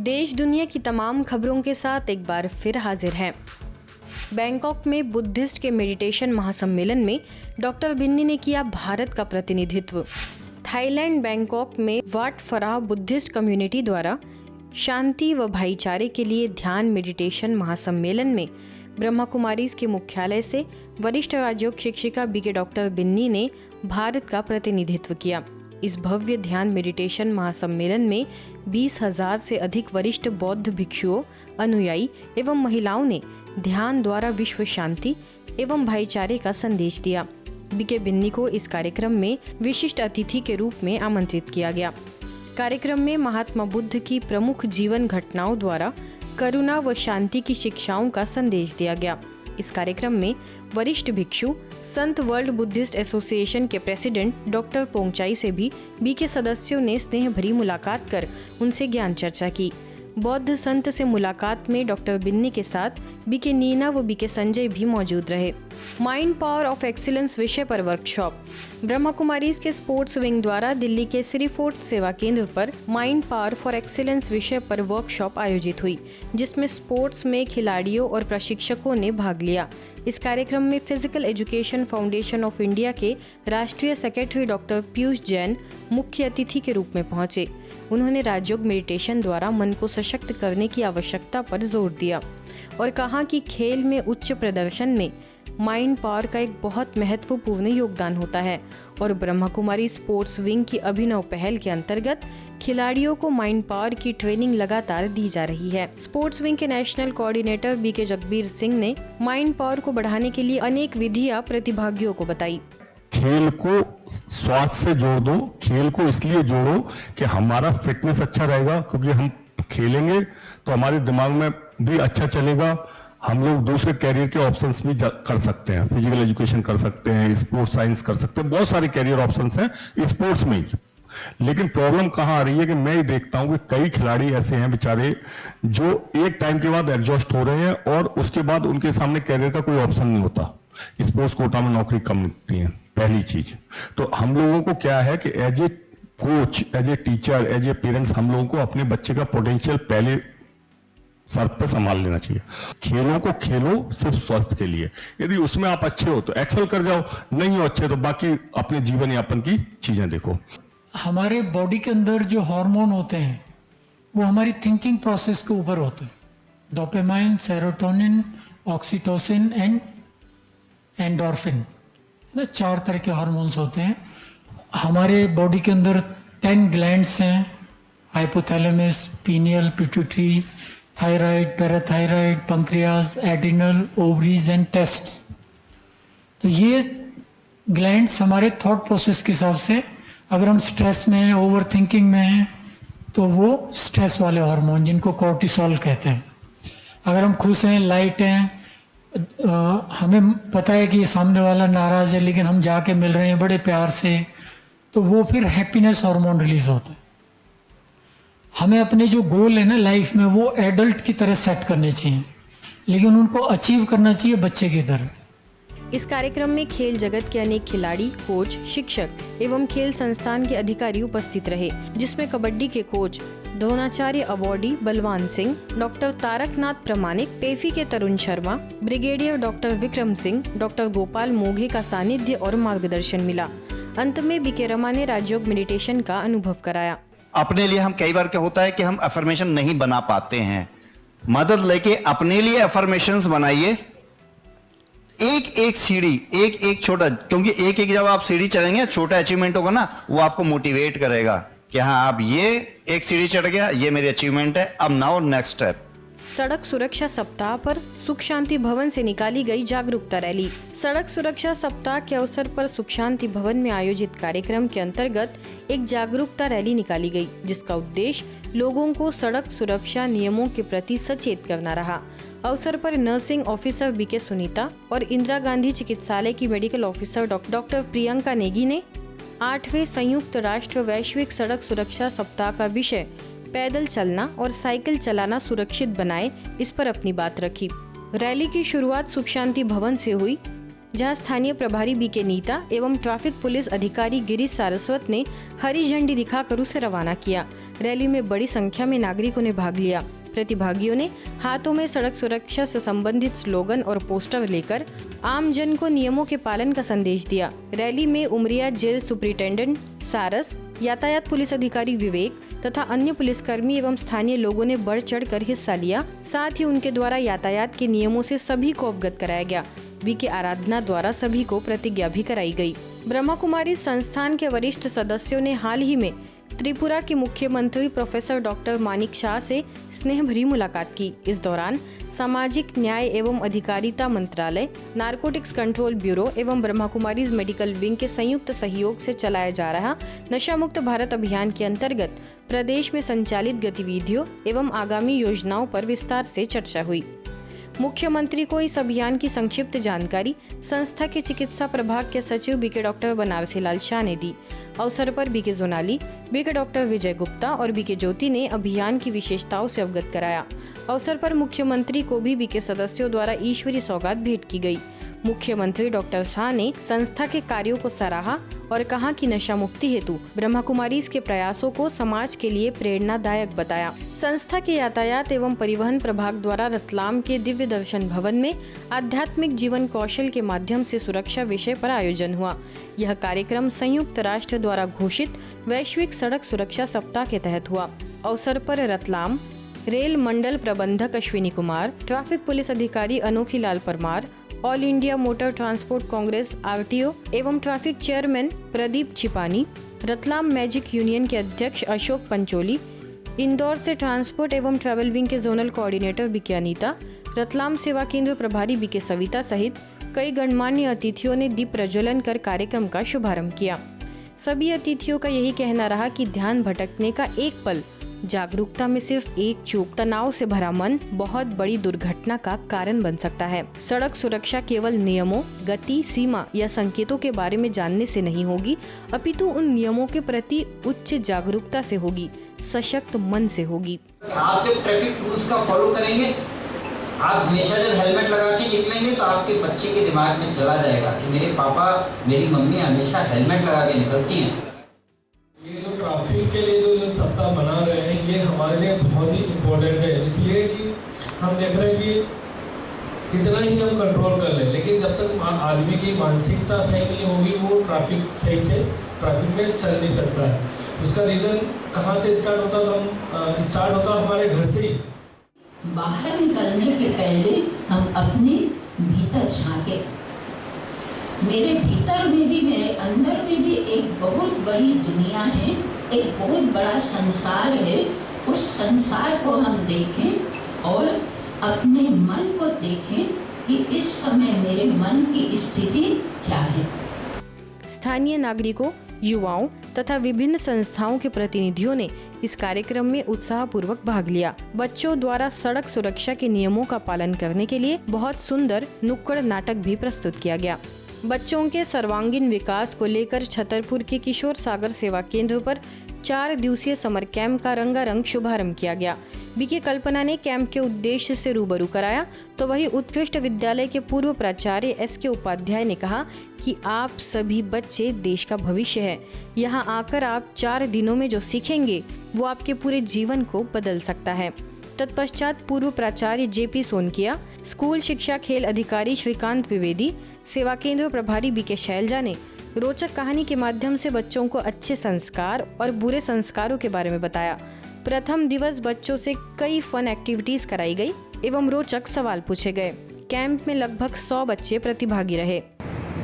देश दुनिया की तमाम खबरों के साथ एक बार फिर हाजिर हैं। बैंकॉक में बुद्धिस्ट के मेडिटेशन महासम्मेलन में डॉक्टर बिन्नी ने किया भारत का प्रतिनिधित्व। थाईलैंड बैंकॉक में वाट फराह बुद्धिस्ट कम्युनिटी द्वारा शांति व भाईचारे के लिए ध्यान मेडिटेशन महासम्मेलन में ब्रह्मा कुमारीज के मुख्यालय से वरिष्ठ राजयोग शिक्षिका बीके डॉक्टर बिन्नी ने भारत का प्रतिनिधित्व किया। इस भव्य ध्यान मेडिटेशन महासम्मेलन में 20,000 से अधिक वरिष्ठ बौद्ध भिक्षुओं, अनुयायी एवं महिलाओं ने ध्यान द्वारा विश्व शांति एवं भाईचारे का संदेश दिया। बीके बिन्नी को इस कार्यक्रम में विशिष्ट अतिथि के रूप में आमंत्रित किया गया। कार्यक्रम में महात्मा बुद्ध की प्रमुख जीवन घटनाओं द्वारा करुणा व शांति की शिक्षाओं का संदेश दिया गया। इस कार्यक्रम में वरिष्ठ भिक्षु संत वर्ल्ड बुद्धिस्ट एसोसिएशन के प्रेसिडेंट डॉक्टर पोंगचाई से भी बीके सदस्यों ने स्नेह भरी मुलाकात कर उनसे ज्ञान चर्चा की। बौद्ध संत से मुलाकात में डॉक्टर बिन्नी के साथ बीके नीना व बीके संजय भी मौजूद रहे। माइंड पावर ऑफ एक्सीलेंस विषय पर वर्कशॉप। ब्रह्मा कुमारीज के स्पोर्ट्स विंग द्वारा दिल्ली के श्री फोर्ट सेवा केंद्र पर माइंड पावर फॉर एक्सीलेंस विषय पर वर्कशॉप आयोजित हुई, जिसमें स्पोर्ट्स में खिलाड़ियों और प्रशिक्षकों ने भाग लिया। इस कार्यक्रम में physical education foundation of India के राष्ट्रीय सेक्रेटरी डॉक्टर पीयूष जैन मुख्य अतिथि के रूप में पहुंचे। उन्होंने राजयोग मेडिटेशन द्वारा मन को सशक्त करने की आवश्यकता पर जोर दिया और कहा कि खेल में उच्च प्रदर्शन में माइंड पावर का एक बहुत महत्वपूर्ण योगदान होता है और ब्रह्मा कुमारी स्पोर्ट्स विंग की अभिनव पहल के अंतर्गत खिलाड़ियों को माइंड पावर की ट्रेनिंग लगातार दी जा रही है। स्पोर्ट्स विंग के national coordinator BK Jagbir Singh ने माइंड पावर को बढ़ाने के लिए अनेक विधियां प्रतिभागियों को बताई। खेल को स्वास्थ्य से जोड़ दो। खेल को इसलिए जोड़ो कि हमारा फिटनेस अच्छा रहेगा, क्योंकि हम खेलेंगे तो हमारे दिमाग में भी अच्छा चलेगा। हम लोग दूसरे कैरियर के ऑप्शंस भी कर सकते हैं। फिजिकल एजुकेशन कर सकते हैं, स्पोर्ट्स साइंस कर सकते हैं, बहुत सारे कैरियर ऑप्शंस हैं स्पोर्ट्स में ही। लेकिन प्रॉब्लम कहाँ आ रही है कि मैं ये देखता हूं कि कई खिलाड़ी ऐसे हैं बेचारे जो एक टाइम के बाद एग्जॉस्ट हो रहे हैं और उसके बाद उनके सामने कैरियर का कोई ऑप्शन नहीं होता। स्पोर्ट्स कोटा में नौकरी कम मिलती है, पहली चीज। तो हम लोगों को क्या है कि as a coach, as a teacher, as a parents हम लोगों को अपने बच्चे का पोटेंशियल पहले सर पे संभाल लेना चाहिए। खेलों को खेलो सिर्फ स्वास्थ्य के लिए। यदि उसमें आप अच्छे हो तो एक्सेल कर जाओ, नहीं हो अच्छे तो बाकी अपने जीवन यापन की चीजें देखो। हमारे बॉडी के अंदर जो हार्मोन होते हैं वो हमारी थिंकिंग प्रोसेस के ऊपर होते हैं। Dopamine, serotonin, oxytocin and endorphin, ना 4 तरह के हार्मोन्स होते हैं। हमारे बॉडी के अंदर 10 ग्लैंड्स हैं, hypothalamus, pineal, pituitary, thyroid, parathyroid, pancreas, adrenal, ovaries and testes. तो ये ग्लैंड्स हमारे थॉट प्रोसेस के हिसाब से, अगर हम स्ट्रेस में हैं, ओवर थिंकिंग में हैं, तो वो स्ट्रेस वाले हार्मोन जिनको कोर्टिसोल कहते हैं। अगर हम खुश हैं, लाइट हैं, हमें पता है कि ये सामने वाला नाराज़ है लेकिन हम जाके मिल रहे हैं बड़े प्यार से, तो वो फिर हैप्पीनेस हार्मोन रिलीज होता है। हमें अपने जो गोल है ना लाइफ में वो एडल्ट की तरह सेट करने चाहिए, लेकिन उनको अचीव करना चाहिए बच्चे की तरह। इस कार्यक्रम में खेल जगत के अनेक खिलाड़ी, कोच, शिक्षक एवं खेल संस्थान के अधिकारी उपस्थित रहे, जिसमें कबड्डी के coach Dronacharya awardee Balwan Singh, doctor Taraknath Pramanik, पेफी के Tarun Sharma, brigadier doctor Vikram Singh, doctor Gopal Moghe का सानिध्य और मार्गदर्शन मिला। अंत में बीके रमा ने राजयोग मेडिटेशन का अनुभव कराया। अपने लिए हम कई बार क्या होता है कि हम अफर्मेशन नहीं बना पाते हैं, मदद लेके अपने लिए अफर्मेशंस बनाइए। एक सीढ़ी, एक छोटा, क्योंकि एक जब आप सीढ़ी चढ़ेंगे, छोटा अचीवमेंट होगा ना, वो आपको मोटिवेट करेगा कि हाँ अब ये एक सीढ़ी चढ़ गया, ये मेरी अचीवमेंट है, अब नाउ नेक्स्ट स्टेप। सड़क सुरक्षा सप्ताह पर सुख शांति भवन से निकाली गई जागरूकता रैली। सड़क सुरक्षा सप्ताह के अवसर पर सुख शांति भवन में आयोजित कार्यक्रम के अंतर्गत एक जागरूकता रैली निकाली गई, जिसका उद्देश्य लोगों को सड़क सुरक्षा नियमों के प्रति सचेत करना रहा। अवसर पर नर्सिंग ऑफिसर बीके सुनीता और इंदिरा गांधी चिकित्सालय की medical officer doctor Priyanka Negi ने 8वें संयुक्त राष्ट्र वैश्विक सड़क सुरक्षा सप्ताह का विषय पैदल चलना और साइकिल चलाना सुरक्षित बनाए, इस पर अपनी बात रखी। रैली की शुरुआत सुख शांति भवन से हुई। जहां स्थानीय प्रभारी बीके नीता एवं ट्रैफिक पुलिस अधिकारी गिरीश सारस्वत ने हरी झंडी दिखाकर उसे रवाना किया। रैली में बड़ी संख्या में नागरिकों ने भाग लिया। प्रतिभागियों ने हाथों में सड़क सुरक्षा से संबंधित स्लोगन और पोस्टर लेकर आम जन को नियमों के पालन का संदेश दिया। रैली में उमरिया जेल सुपरिटेंडेंट सारस, यातायात पुलिस अधिकारी विवेक तथा अन्य पुलिसकर्मी एवं स्थानीय लोगों ने बढ़ चढ़कर हिस्सा लिया। साथ ही उनके द्वारा यातायात के नियमों से सभी को अवगत कराया गया। बीके आराधना द्वारा सभी को प्रतिज्ञा भी कराई गई। ब्रह्मा कुमारी संस्थान के वरिष्ठ सदस्यों ने हाल ही में त्रिपुरा के मुख्यमंत्री प्रोफेसर डॉक्टर मानिक शाह से स्नेह भरी मुलाकात की। इस दौरान सामाजिक न्याय एवं अधिकारिता मंत्रालय, नारकोटिक्स कंट्रोल ब्यूरो एवं ब्रह्मा कुमारी मेडिकल विंग के संयुक्त सहयोग से चलाया जा रहा नशा मुक्त भारत अभियान के अंतर्गत प्रदेश में संचालित गतिविधियों एवं आगामी योजनाओं पर विस्तार से चर्चा हुई। मुख्यमंत्री को इस अभियान की संक्षिप्त जानकारी संस्था के चिकित्सा प्रभाग के सचिव बीके डॉक्टर बनारसी लाल शाह ने दी। अवसर पर बीके जोनाली, बीके डॉक्टर विजय गुप्ता और बीके ज्योति ने अभियान की विशेषताओं से अवगत कराया। अवसर पर मुख्यमंत्री को भी बीके सदस्यों द्वारा ईश्वरीय सौगात भेंट की गई। मुख्यमंत्री डॉक्टर शाह ने संस्था के कार्यों को सराहा और कहा कि नशा मुक्ति हेतु ब्रह्मा कुमारीज के प्रयासों को समाज के लिए प्रेरणादायक बताया। संस्था के यातायात एवं परिवहन प्रभाग द्वारा रतलाम के दिव्य दर्शन भवन में आध्यात्मिक जीवन कौशल के माध्यम से सुरक्षा विषय पर आयोजन हुआ। यह कार्यक्रम संयुक्त राष्ट्र द्वारा घोषित वैश्विक सड़क सुरक्षा सप्ताह के तहत हुआ। अवसर पर रतलाम रेल मंडल प्रबंधक अश्विनी कुमार, ट्रैफिक पुलिस अधिकारी Anokhi Lal Parmar, all India motor transport congress RTO एवं traffic chairman Pradeep Chhipani, Ratlam magic union के अध्यक्ष अशोक पंचोली, इंदौर से ट्रांसपोर्ट एवं ट्रैवल विंग के zonal coordinator BK Anita, Ratlam सेवा केंद्र प्रभारी बीके सविता सहित कई गणमान्य अतिथियों ने दीप प्रज्वलन कर कार्यक्रम का शुभारंभ किया। सभी अतिथियों का यही कहना रहा कि ध्यान भटकने का एक पल, जागरूकता में सिर्फ एक चूक, तनाव से भरा मन बहुत बड़ी दुर्घटना का कारण बन सकता है। सड़क सुरक्षा केवल नियमों, गति, सीमा या संकेतों के बारे में जानने से नहीं होगी, अपितु उन नियमों के प्रति उच्च जागरूकता से होगी, सशक्त मन से होगी। आप जब ट्रैफिक रूल्स का फॉलो करेंगे, आप हमेशा जब हेलमेट लगा के निकलेंगे तो आपके बच्चे के दिमाग में चला जाएगा कि मेरे पापा, मेरी मम्मी हमेशा हेलमेट लगा के निकलती हैं। ये जो ट्रैफिक के लिए जो सप्ताह मना रहे हैं, ये हमारे लिए बहुत ही इम्पोर्टेंट है, इसलिए कि हम देख रहे हैं कि कितना ही हम कंट्रोल कर लें, लेकिन जब तक आदमी की मानसिकता सही नहीं होगी, वो ट्रैफिक सही से ट्रैफिक में चल नहीं सकता है। उसका रीज़न कहाँ से स्टार्ट होता है? तो हम स्टार्ट होता है हमारे घर से ही। बाहर निकलने के पहले हम अपने भीतर झांके। मेरे भीतर में भी, मेरे अंदर में भी एक बहुत बड़ी दुनिया है, एक बहुत बड़ा संसार है। उस संसार को हम देखें और अपने मन को देखें कि इस समय मेरे मन की स्थिति क्या है। स्थानीय नागरिकों, युवाओं तथा विभिन्न संस्थाओं के प्रतिनिधियों ने इस कार्यक्रम में उत्साहपूर्वक भाग लिया। बच्चों द्वारा सड़क सुरक्षा के नियमों का पालन करने के लिए बहुत सुंदर नुक्कड़ नाटक भी प्रस्तुत किया गया। बच्चों के सर्वांगीण विकास को लेकर छतरपुर के किशोर सागर सेवा केंद्र पर 4 दिवसीय समर कैंप का रंगारंग शुभारंभ किया गया। बीके कल्पना ने कैंप के उद्देश्य से रूबरू कराया, तो वही उत्कृष्ट विद्यालय के पूर्व प्राचार्य SK उपाध्याय ने कहा कि आप सभी बच्चे देश का भविष्य है। यहाँ आकर आप 4 दिनों में जो सीखेंगे वो आपके पूरे जीवन को बदल सकता है। तत्पश्चात पूर्व प्राचार्य JP सोनकिया, स्कूल शिक्षा खेल अधिकारी श्रीकांत द्विवेदी, सेवा केंद्र प्रभारी बीके शैलजा ने रोचक कहानी के माध्यम से बच्चों को अच्छे संस्कार और बुरे संस्कारों के बारे में बताया। प्रथम दिवस बच्चों से कई फन एक्टिविटीज कराई गई एवं रोचक सवाल पूछे गए। कैंप में लगभग 100 बच्चे प्रतिभागी रहे।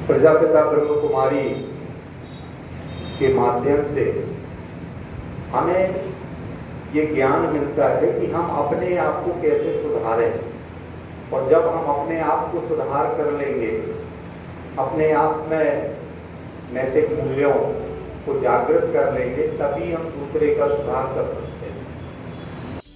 प्रजापिता ब्रह्म कुमारी के माध्यम से हमें ये ज्ञान मिलता है कि हम अपने आप को कैसे सुधारें, और जब हम अपने आप को सुधार कर लेंगे, अपने आप में नैतिक मूल्यों को जागृत कर लेंगे, तभी हम दूसरे का सुधार कर सकते हैं।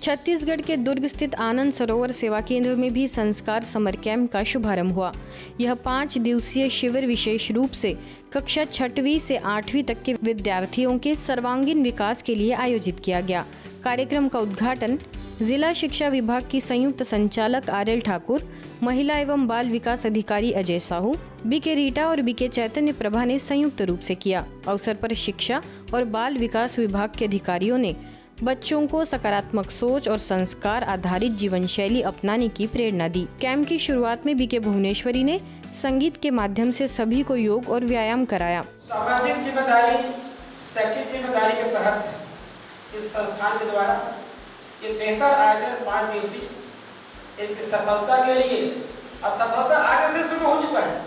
छत्तीसगढ़ के दुर्ग स्थित आनंद सरोवर सेवा केंद्र में भी संस्कार समर कैंप का शुभारंभ हुआ। यह 5 दिवसीय शिविर विशेष रूप से कक्षा 6वीं से 8वीं तक के विद्यार्थियों के सर्वांगीण विकास के लिए आयोजित किया गया। कार्यक्रम का उद्घाटन जिला शिक्षा विभाग की संयुक्त संचालक आरएल ठाकुर, महिला एवं बाल विकास अधिकारी अजय साहू, बीके रीटा और बीके चैतन्य प्रभा ने संयुक्त रूप से किया। अवसर पर शिक्षा और बाल विकास विभाग के अधिकारियों ने बच्चों को सकारात्मक सोच और संस्कार आधारित जीवन शैली अपनाने की प्रेरणा दी। कैंप की शुरुआत में बीके भुवनेश्वरी ने संगीत के माध्यम से सभी को योग और व्यायाम कराया। सामाजिक जिम्मेदारी, शैक्षिक जिम्मेदारी के तहत इस संस्थान के द्वारा ये बेहतर आयोजन 5 दिवसीय इसकी सफलता के लिए, अब सफलता आगे से शुरू हो चुका है,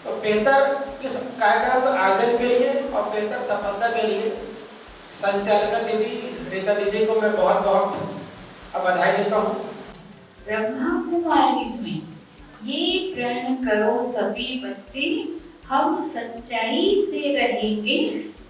तो बेहतर इस कार्यक्रम के आयोजन के लिए और बेहतर सफलता के लिए संचालिका दीदी रीता दीदी को मैं बहुत बहुत बधाई देता हूँ। ब्रह्मा कुमार इसमें ये प्रण करो सभी बच्चे, हम सच्चाई से रहेंगे,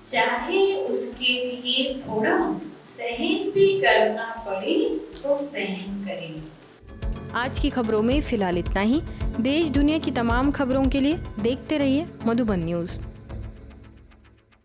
चाहे उसके लिए थोड़ा सहन भी करना पड़े तो सहन करेंगे। आज की खबरों में फिलहाल इतना ही। देश दुनिया की तमाम खबरों के लिए देखते रहिए मधुबन न्यूज़।